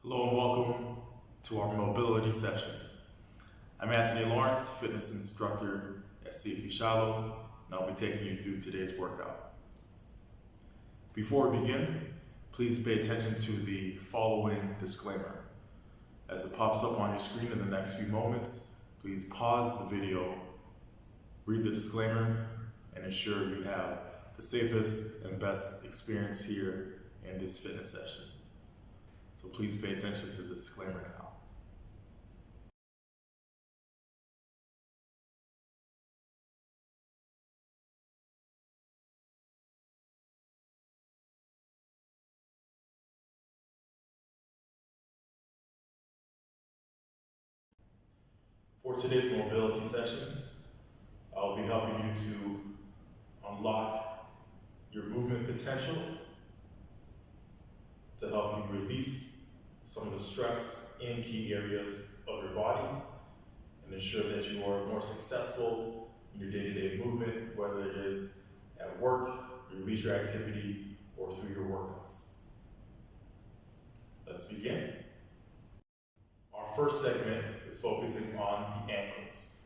Hello and welcome to our mobility session. I'm Anthony Lawrence, fitness instructor at CFE Shiloh, and I'll be taking you through today's workout. Before we begin, please pay attention to the following disclaimer. As it pops up on your screen in the next few moments, please pause the video, read the disclaimer, and ensure you have the safest and best experience here in this fitness session. So please pay attention to the disclaimer now. For today's mobility session, I'll be helping you to unlock your movement potential, to help you release some of the stress in key areas of your body and ensure that you are more successful in your day-to-day movement, whether it is at work, your leisure activity, or through your workouts. Let's begin. Our first segment is focusing on the ankles.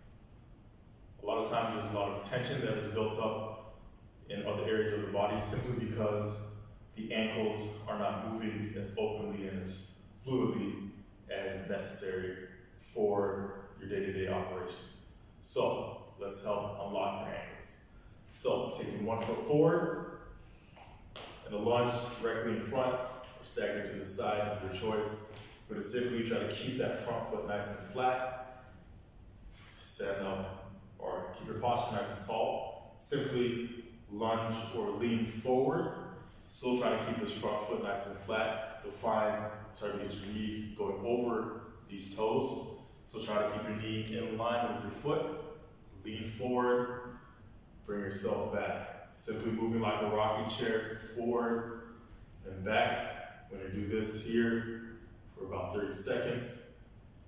A lot of times there's a lot of tension that is built up in other areas of the body simply because the ankles are not moving as openly and as fluidly as necessary for your day-to-day operation. So let's help unlock your ankles. So taking 1 foot forward and a lunge directly in front or stagger to the side of your choice. We're going to simply try to keep that front foot nice and flat. Stand up or keep your posture nice and tall. Simply lunge or lean forward. Still try to keep this front foot nice and flat. You'll find, start to get your knee going over these toes. So try to keep your knee in line with your foot. Lean forward, bring yourself back. Simply moving like a rocking chair, forward and back. We're gonna do this here for about 30 seconds.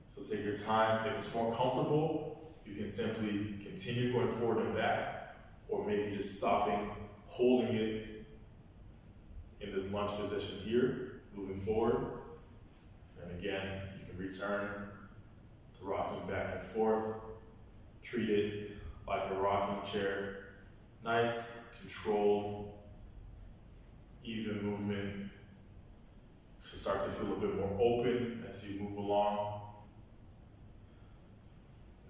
So take your time. If it's more comfortable, you can simply continue going forward and back, or maybe just stopping, holding it in this lunge position here, moving forward. And again, you can return to rocking back and forth. Treat it like a rocking chair. Nice, controlled, even movement. So start to feel a bit more open as you move along.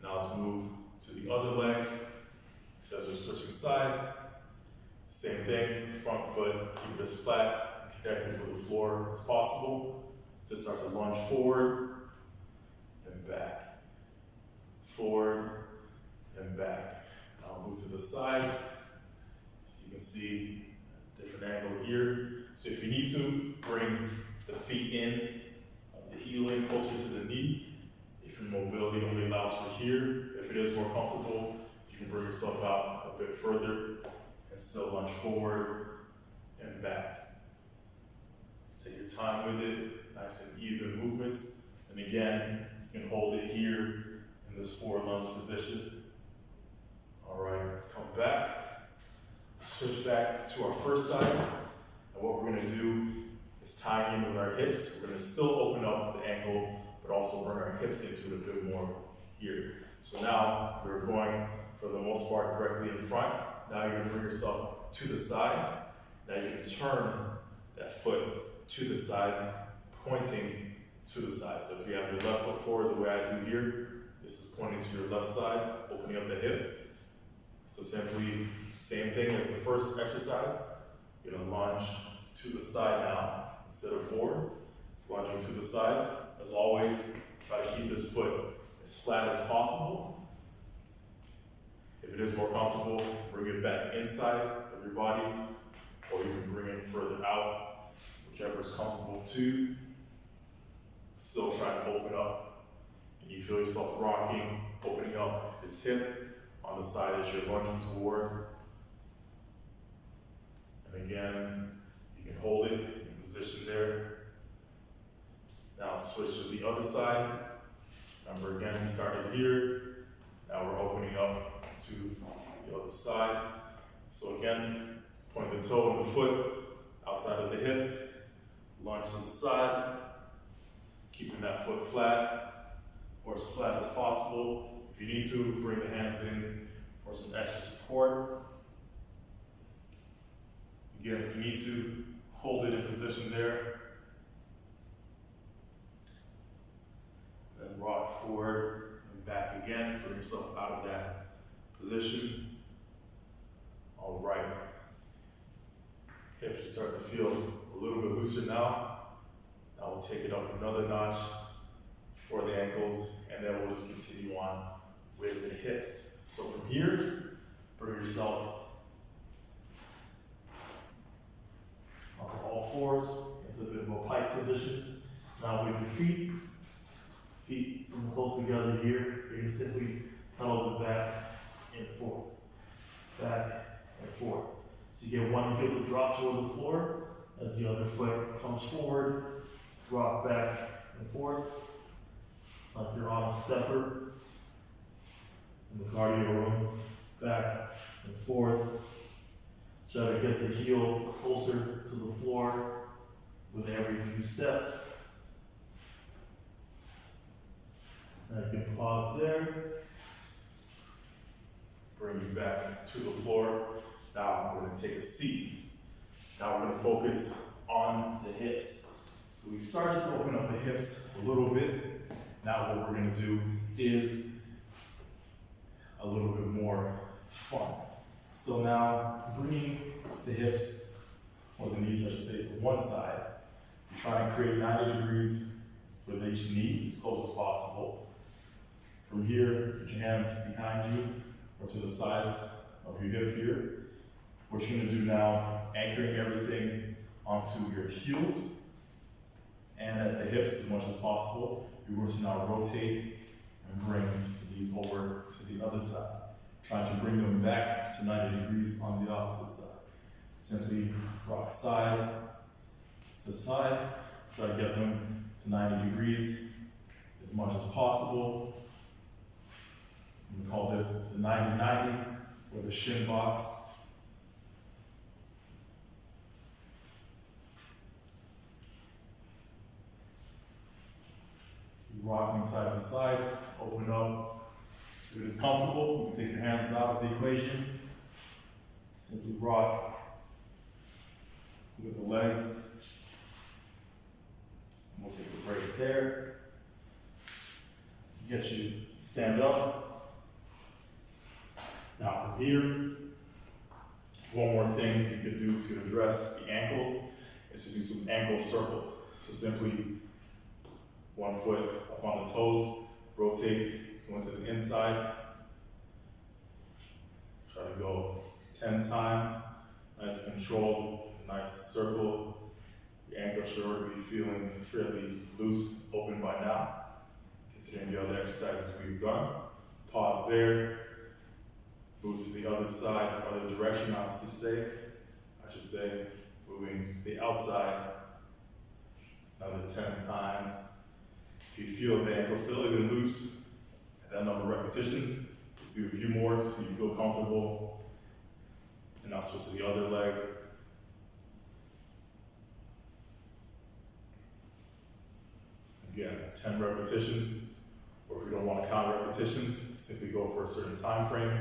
Now let's move to the other leg. So as we're switching sides, same thing, front foot, keep it as flat and connected with the floor as possible. Just start to lunge forward and back. Forward and back. I'll move to the side. You can see a different angle here. So if you need to, bring the feet in, the heel in closer to the knee. If your mobility only allows for here, if it is more comfortable, you can bring yourself out a bit further and still lunge forward and back. Take your time with it, nice and even movements. And again, you can hold it here in this forward lunge position. All right, let's come back. Switch back to our first side. And what we're gonna do is tie in with our hips. We're gonna still open up the ankle, but also bring our hips into it a bit more here. So now we're going, for the most part, directly in front. Now you're gonna bring yourself to the side. Now you can turn that foot to the side, pointing to the side. So if you have your left foot forward the way I do here, this is pointing to your left side, opening up the hip. So simply, same thing as the first exercise. You're gonna lunge to the side now, instead of forward. It's lunging to the side. As always, try to keep this foot as flat as possible. If it is more comfortable, bring it back inside of your body, or you can bring it further out, whichever is comfortable too. Still try to open up, and you feel yourself rocking, opening up this hip on the side that you're lunging toward. And again, you can hold it in position there. Now switch to the other side. Remember again, we started here. Now we're opening up to the other side. So again, point the toe and the foot outside of the hip, lunge to the side, keeping that foot flat, or as flat as possible. If you need to, bring the hands in for some extra support. Again, if you need to, hold it in position there. Then rock forward and back again. Bring yourself out of that position. All right. Hips should start to feel a little bit looser now. Now we'll take it up another notch for the ankles, and then we'll just continue on with the hips. So from here, bring yourself onto all fours, into a bit of a pike position. Now with your feet somewhat close together here, you can simply pedal them back and forth, back and forth. So you get one heel to drop toward the floor, as the other foot comes forward, rock back and forth, like you're on a stepper in the cardio room, back and forth. Try to get the heel closer to the floor with every few steps. Now you can pause there. Bring you back to the floor. Now we're going to take a seat. Now we're going to focus on the hips. So we've started to open up the hips a little bit. Now what we're going to do is a little bit more fun. So now bringing the hips, or the knees I should say, to one side. You're trying to create 90 degrees with each knee as close as possible. From here, put your hands behind you or to the sides of your hip here. What you're going to do now, anchoring everything onto your heels and at the hips as much as possible. You're going to now rotate and bring the knees over to the other side. Trying to bring them back to 90 degrees on the opposite side. Simply rock side to side. Try to get them to 90 degrees as much as possible. We call this the 90-90 or the shin box. Rocking side to side, open up. If it is comfortable, you can take your hands out of the equation. Simply rock with the legs. We'll take a break there. Get you stand up. Now from here, one more thing you could do to address the ankles is to do some ankle circles. So simply one foot up on the toes, rotate, go into the inside. Try to go 10 times, nice and controlled, nice circle. Your ankle should already be feeling fairly loose, open by now, considering the other exercises we've done. Pause there, move to the other side, other direction, I should say, moving to the outside, another 10 times. If you feel the ankle still isn't loose at that number of repetitions, just do a few more until you feel comfortable. And now switch to the other leg. Again, 10 repetitions, or if you don't want to count repetitions, simply go for a certain time frame.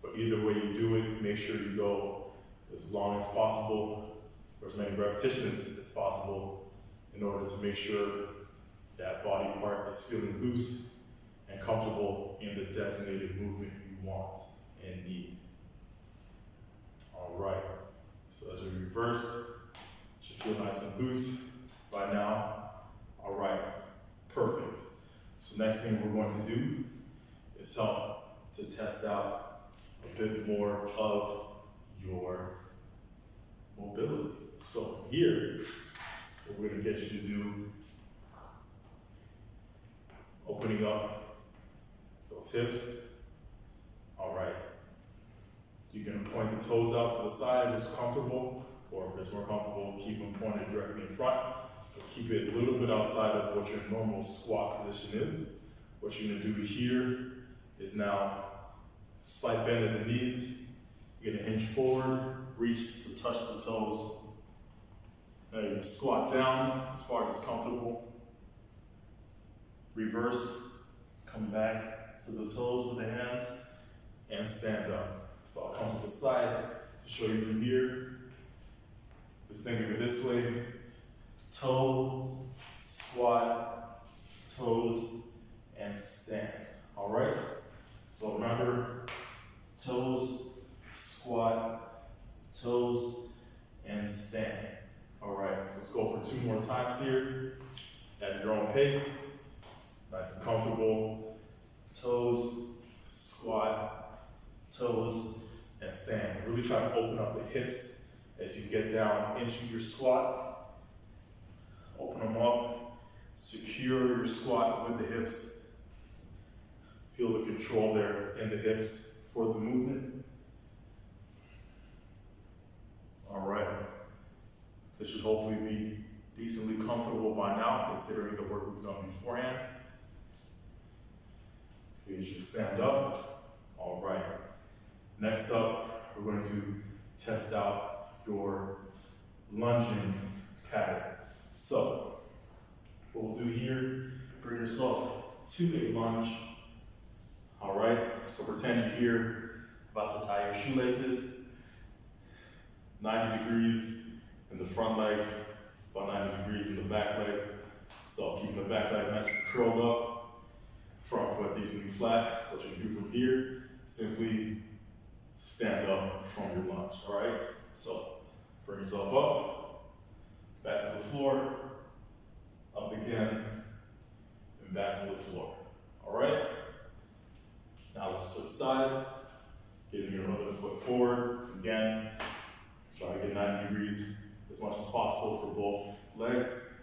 But either way you do it, make sure you go as long as possible, or as many repetitions as possible, in order to make sure that body part is feeling loose and comfortable in the designated movement you want and need. All right, so as we reverse, it should feel nice and loose by now. All right, perfect. So next thing we're going to do is help to test out a bit more of your mobility. So from here, what we're going to get you to do, opening up those hips. All right. You can point the toes out to the side if it's comfortable, or if it's more comfortable, keep them pointed directly in front, but keep it a little bit outside of what your normal squat position is. What you're going to do here is now slight bend at the knees. You're going to hinge forward, reach to touch the toes, Now you squat down as far as comfortable. Reverse, come back to the toes with the hands, and stand up. So I'll come to the side to show you from here. Just think of it this way. Toes, squat, toes, and stand. All right? So remember, toes, squat, toes, and stand. All right, let's go for 2 more times here at your own pace. Nice and comfortable. Toes, squat, toes, and stand. Really try to open up the hips as you get down into your squat. Open them up. Secure your squat with the hips. Feel the control there in the hips for the movement. All right. This should hopefully be decently comfortable by now, considering the work we've done beforehand. You should stand up. All right. Next up, we're going to test out your lunging pattern. So, what we'll do here, bring yourself to a lunge. All right, so pretend you're here about to tie your shoelaces. 90 degrees in the front leg, about 90 degrees in the back leg. So keeping the back leg nice and curled up, front foot decently flat. What you do from here, simply stand up from your lunge, all right? So bring yourself up, back to the floor, up again, and back to the floor, all right? Now let's switch sides, getting your other foot forward. Again, try to get 90 degrees as much as possible for both legs.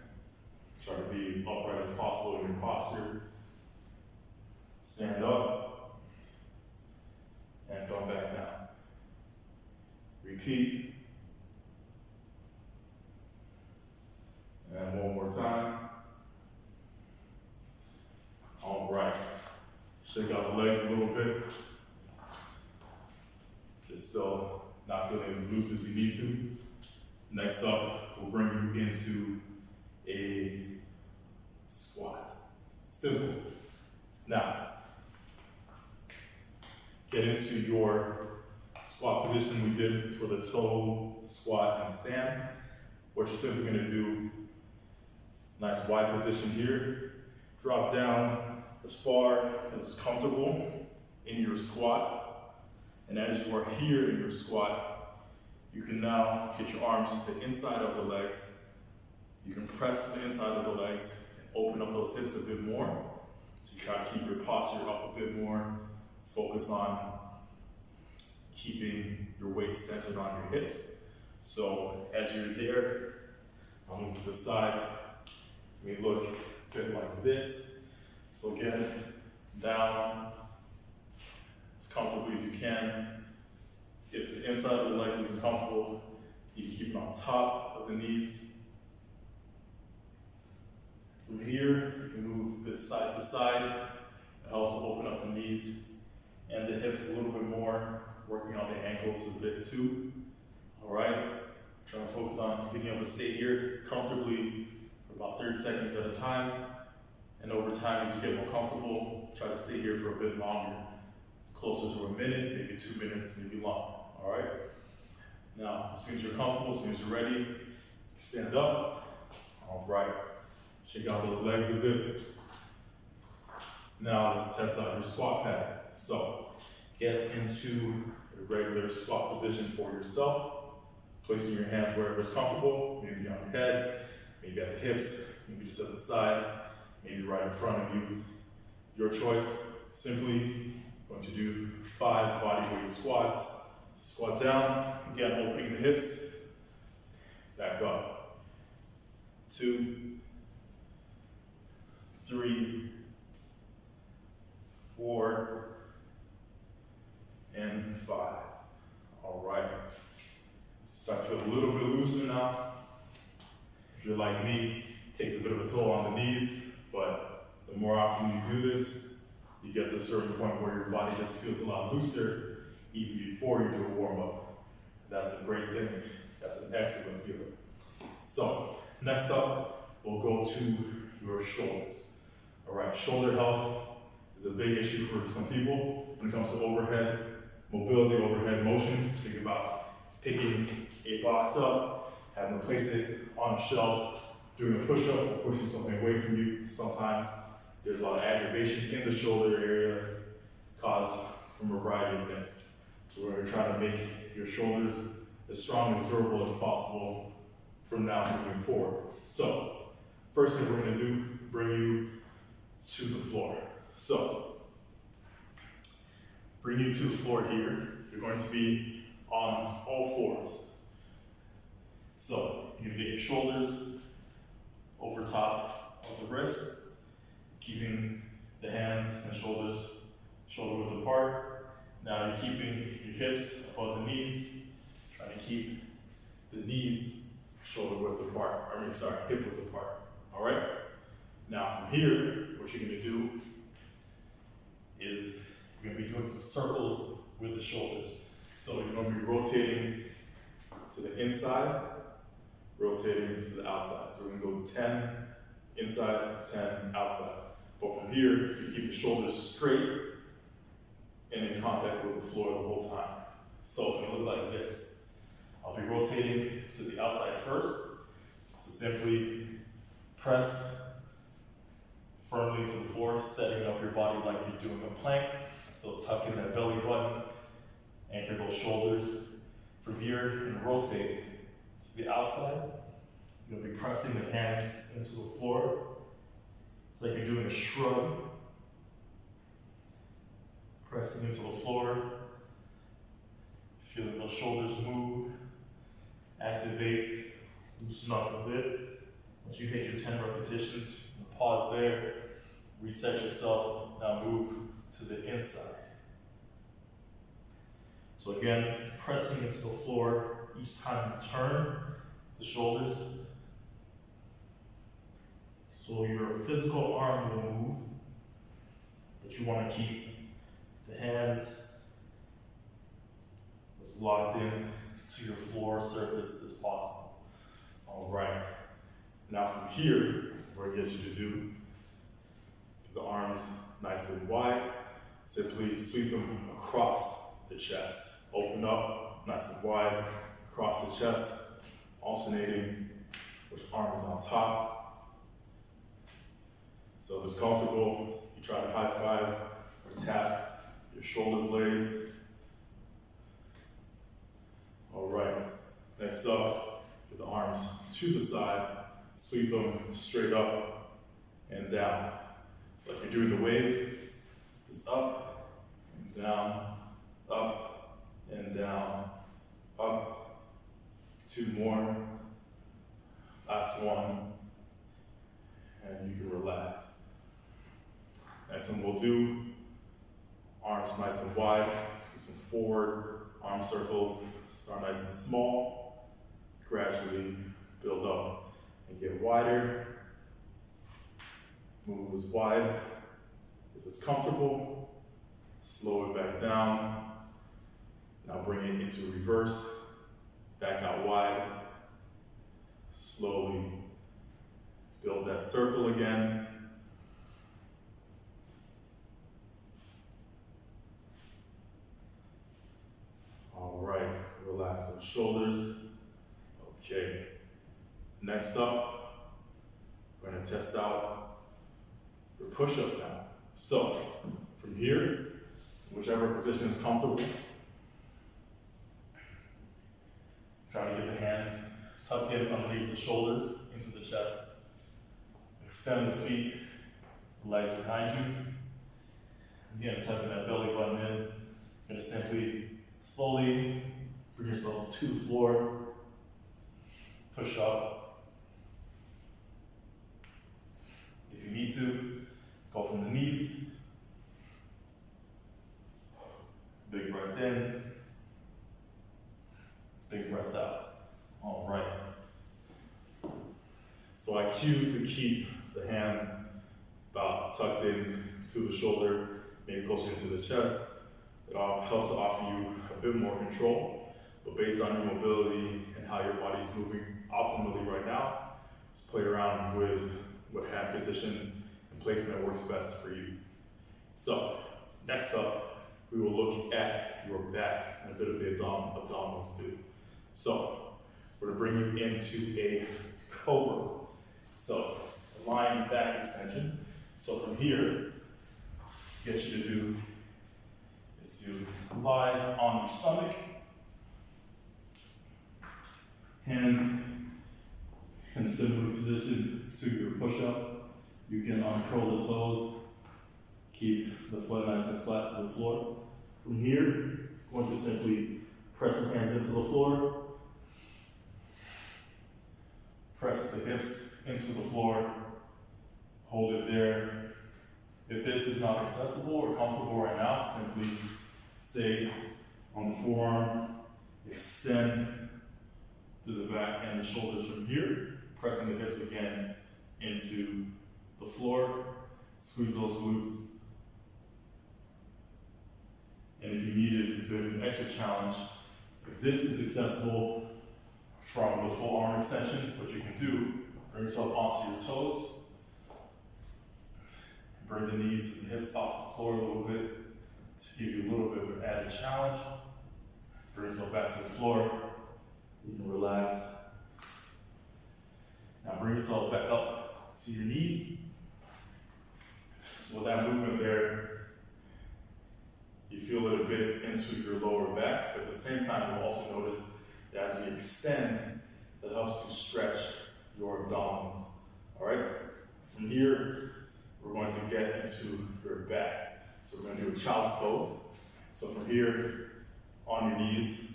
Try to be as upright as possible in your posture. Stand up, and come back down. Repeat. And one more time. All right. Shake out the legs a little bit. You're still not feeling as loose as you need to. Next up, we'll bring you into a squat. Simple. Now, get into your squat position we did for the toe, squat, and stand. What you're simply gonna do, nice wide position here. Drop down as far as is comfortable in your squat. And as you are here in your squat, you can now get your arms to the inside of the legs. You can press the inside of the legs and open up those hips a bit more. So you try to keep your posture up a bit more. Focus on keeping your weight centered on your hips. So as you're there, I'll move to the side. We look a bit like this. So again, down as comfortably as you can. If the inside of the legs isn't comfortable, you can keep it on top of the knees. From here, you can move a bit side to side. It helps to open up the knees and the hips a little bit more, working on the ankles a bit too. All right, trying to focus on being able to stay here comfortably for about 30 seconds at a time. And over time, as you get more comfortable, try to stay here for a bit longer, closer to a minute, maybe 2 minutes, maybe longer. All right. Now, as soon as you're comfortable, as soon as you're ready, stand up. All right. Shake out those legs a bit. Now let's test out your squat pattern. So get into a regular squat position for yourself, placing your hands wherever is comfortable, maybe on your head, maybe at the hips, maybe just at the side, maybe right in front of you. Your choice. Simply going to do 5 body weight squats. So squat down, again opening the hips, back up. 2, 3, 4, and 5. All right. Start to feel a little bit looser now. If you're like me, it takes a bit of a toll on the knees, but the more often you do this, you get to a certain point where your body just feels a lot looser even before you do a warm-up. That's a great thing. That's an excellent feeling. So, next up, we'll go to your shoulders. All right, shoulder health is a big issue for some people when it comes to overhead mobility, overhead motion. Think about picking a box up, having to place it on a shelf, doing a push-up or pushing something away from you. Sometimes there's a lot of aggravation in the shoulder area caused from a variety of things. So we're trying to make your shoulders as strong, as durable as possible from now moving forward. So, first thing we're gonna do, bring you to the floor. So, bring you to the floor here. You're going to be on all fours. So, you're gonna get your shoulders over top of the wrist, keeping the hands and shoulders shoulder width apart. Now you're keeping your hips above the knees, trying to keep the knees shoulder width apart, hip width apart, all right? Now from here, what you're gonna do is you're gonna be doing some circles with the shoulders. So you're gonna be rotating to the inside, rotating to the outside. So we're gonna go 10 inside, 10 outside. But from here, you keep the shoulders straight and in contact with the floor the whole time. So it's gonna look like this. I'll be rotating to the outside first. So simply press firmly to the floor, setting up your body like you're doing a plank. So tuck in that belly button, anchor those shoulders. From here, and rotate to the outside. You'll be pressing the hands into the floor. It's like you're doing a shrug. Pressing into the floor. Feeling those shoulders move. Activate, loosen up a bit. Once you hit your 10 repetitions, pause there, reset yourself, now move to the inside. So again, pressing into the floor each time you turn the shoulders. So your physical arm will move, but you want to keep the hands as locked in to your floor surface as possible. All right. Now from here, what it gets you to do, keep the arms nice and wide. Simply sweep them across the chest. Open up, nice and wide, across the chest, alternating which arm is on top. So if it's comfortable, you try to high five or tap your shoulder blades. All right, next up, with the arms to the side, sweep them straight up and down. It's like you're doing the wave. It's up and down, up and down, up. 2 more, last one, and you can relax. Next one we'll do, arms nice and wide, do some forward arm circles, start nice and small, gradually build up and get wider. Move as wide as it's comfortable, slow it back down. Now bring it into reverse, back out wide, slowly build that circle again. All right, relax the shoulders. Okay, next up, we're gonna test out your push-up now. So, from here, whichever position is comfortable, try to get the hands tucked in underneath the shoulders, into the chest. Extend the feet, the legs behind you. Again, tucking that belly button in. You're gonna simply, slowly bring yourself to the floor, push up. If you need to, go from the knees. Big breath in, big breath out. All right. So I cue to keep the hands about tucked in to the shoulder, maybe closer into the chest. It all helps to offer you a bit more control, but based on your mobility and how your body's moving optimally right now is play around with what hand position and placement works best for you. So, next up, we will look at your back and a bit of the abdominals too. So, we're going to bring you into a Cobra. So, a lying back extension. So from here, get you to do is to lie on your stomach, hands in a similar position to your push-up. You can uncurl the toes, keep the foot nice and flat to the floor. From here, going to simply press the hands into the floor, press the hips into the floor, hold it there. If this is not accessible or comfortable right now, simply stay on the forearm, extend to the back and the shoulders from here, pressing the hips again into the floor, squeeze those glutes. And if you needed a bit of an extra challenge, if this is accessible from the full arm extension, what you can do, bring yourself onto your toes, bring the knees and the hips off the floor a little bit to give you a little bit of an added challenge. Bring yourself back to the floor. You can relax. Now bring yourself back up to your knees. So with that movement there, you feel it a bit into your lower back, but at the same time, you'll also notice that as we extend, that helps you stretch your abdominals. All right? From here, we're going to get into your back. So we're going to do a child's pose. So from here, on your knees,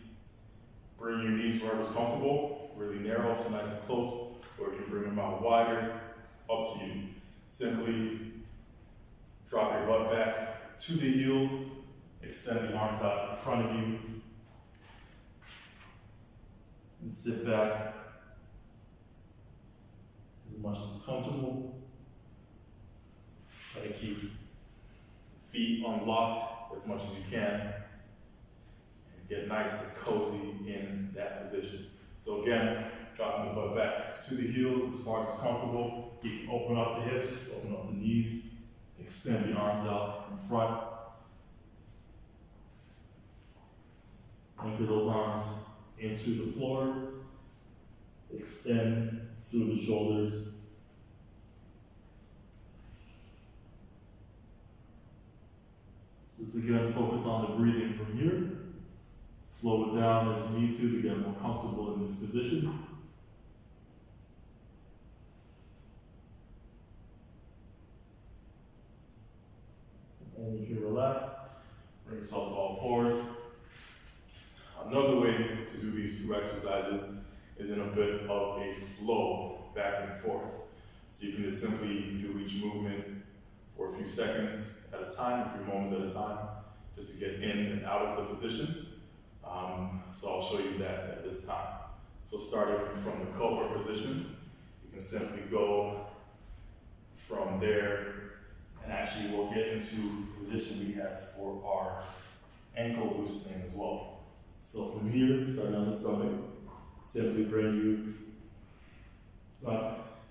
bring your knees wherever's comfortable, really narrow, so nice and close, or you can bring them out wider, up to you. Simply drop your butt back to the heels, extend the arms out in front of you, and sit back as much as comfortable. Try to keep the feet unlocked as much as you can and get nice and cozy in that position. So again, dropping the butt back to the heels as far as comfortable. You can open up the hips, open up the knees, extend the arms out in front. Anchor those arms into the floor. Extend through the shoulders. Just again, focus on the breathing from here. Slow it down as you need to get more comfortable in this position. And if you relax, bring yourself to all fours. Another way to do these two exercises is in a bit of a flow back and forth. So you can just simply do each movement for a few seconds at a time, a few moments at a time, just to get in and out of the position. So I'll show you that at this time. So starting from the Cobra position, you can simply go from there, and actually we'll get into the position we have for our ankle loosening as well. So from here, starting on the stomach, simply bring you up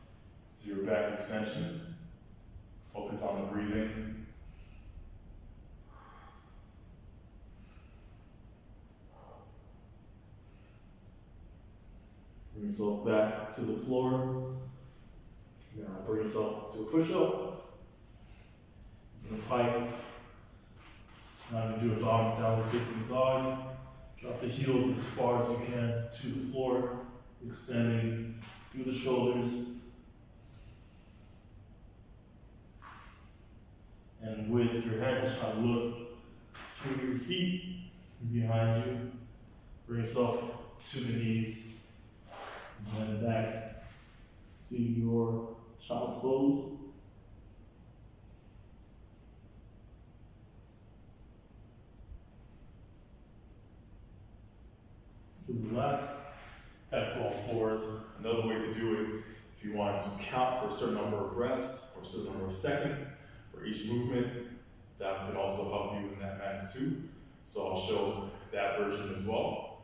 to your back extension. Focus on the breathing. Bring yourself back to the floor. Now bring yourself to a push-up. In a pike. Now you do a dog, downward facing dog. Drop the heels as far as you can to the floor, extending through the shoulders. And with your head, just try to look through your feet behind you. Bring yourself to the knees. And then back to your child's pose. Relax, back to all fours. Another way to do it, if you want to count for a certain number of breaths or a certain number of seconds for each movement, that can also help you in that manner too. So I'll show that version as well.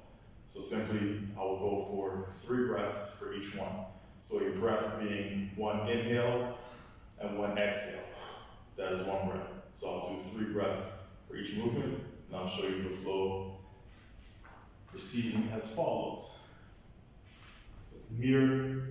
So simply, I will go for 3 breaths for each one. So a breath being 1 inhale and 1 exhale. That is 1 breath. So I'll do 3 breaths for each movement, and I'll show you the flow proceeding as follows. So from here,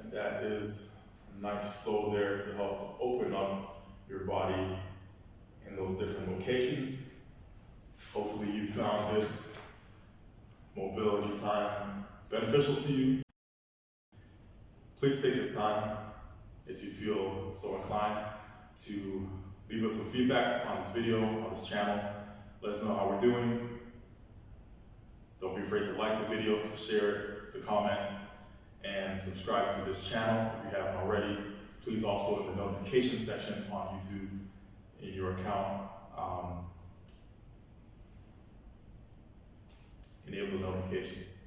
and that is a nice flow there to help open up your body in those different locations. Hopefully you found this mobility time beneficial to you. Please take this time, as you feel so inclined, to leave us some feedback on this video, on this channel. Let us know how we're doing. Don't be afraid to like the video, to share it, to comment, and subscribe to this channel if you haven't already. Please also, in the notification section on YouTube, in your account, enable the notifications.